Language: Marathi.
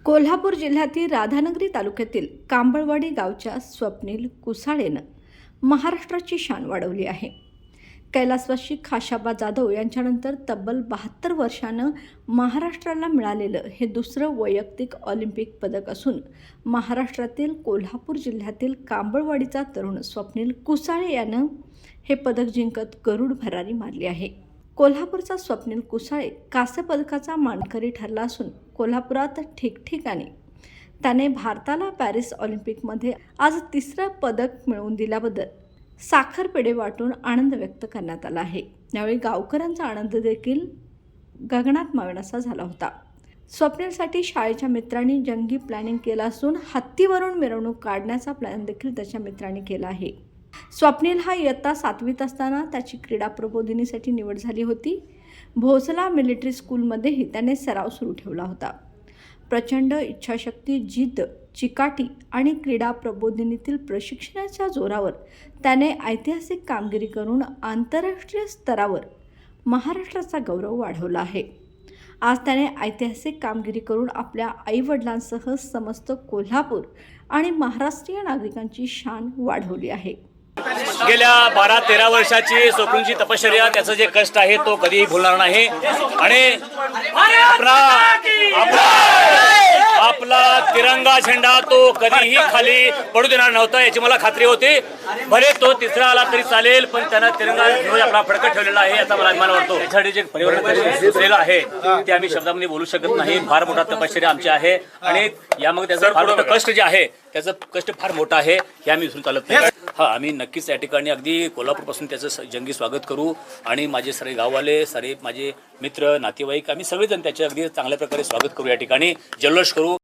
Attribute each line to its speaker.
Speaker 1: कोल्हापूर जिल्ह्यातील राधानगरी तालुक्यातील कांबळवाडी गावच्या स्वप्नील कुसाळेनं महाराष्ट्राची शान वाढवली आहे. कैलासवासी खाशाबा जाधव यांच्यानंतर तब्बल 72 वर्षानं महाराष्ट्राला मिळालेलं हे दुसरं वैयक्तिक ऑलिम्पिक पदक असून महाराष्ट्रातील कोल्हापूर जिल्ह्यातील कांबळवाडीचा तरुण स्वप्नील कुसाळे यानं हे पदक जिंकत गरुड भरारी मारली आहे. कोल्हापूरचा स्वप्नील कुसाळे कांस्य पदकाचा मानकरी ठरला असून कोल्हापुरात ठिकठिकाणी त्याने भारताला पॅरिस ऑलिम्पिकमध्ये आज तिसरं पदक मिळवून दिल्याबद्दल साखर पेढे वाटून आनंद व्यक्त करण्यात आला आहे. यावेळी गावकऱ्यांचा आनंद देखील गगनात मावेनासा झाला होता. स्वप्नीलसाठी शाळेच्या मित्रांनी जंगी प्लॅनिंग केलं असून हत्तीवरून मिरवणूक काढण्याचा प्लॅन देखील त्याच्या मित्रांनी केला आहे. स्वप्नील हा इयत्ता 7वीत असताना त्याची क्रीडा प्रबोधिनीसाठी निवड झाली होती. भोसला मिलिटरी स्कूलमध्येही त्याने सराव सुरू ठेवला होता. प्रचंड इच्छाशक्ती, जिद्द, चिकाटी आणि क्रीडा प्रबोधिनीतील प्रशिक्षणाच्या जोरावर त्याने ऐतिहासिक कामगिरी करून आंतरराष्ट्रीय स्तरावर महाराष्ट्राचा गौरव वाढवला आहे. आज त्याने ऐतिहासिक कामगिरी करून आपल्या आईवडिलांसह समस्त कोल्हापूर आणि महाराष्ट्रीय नागरिकांची शान वाढवली आहे.
Speaker 2: गेल्या 12-13 वर्षाची स्वप्नीलची तपश्चर्या, त्याचं जे कष्ट आहे तो कधीही भुलणार नाही आणि आपला तिरंगा झेंडा तो कधीही खाली पडू देणार नव्हता याची मला खात्री होती. भले तो तिसरा आला तरी चालेल, पण त्यानं तिरंगा ध्वज आपला फडकत ठेवलेला आहे याचा मला अभिमान वाटतो. त्यासाठी जे पर्यावरण आहे ते आम्ही शब्दामध्ये बोलू शकत नाही. फार मोठा तपश्चर्या आमची आहे आणि यामध्ये त्याचं फार मोठं कष्ट जे आहे त्याचं कष्ट फार मोठं आहे हे आम्ही विसरून चालत नाही. आम्ही नक्कीच या ठिकाणी अगदी कोल्हापूरपासून त्याचं जंगी स्वागत करू आणि माझे सारे गाववाले, सारे माझे मित्र, नातेवाईक आम्ही सगळेजण त्याचे अगदी चांगल्या प्रकारे स्वागत करू. या ठिकाणी जल्लोष करू.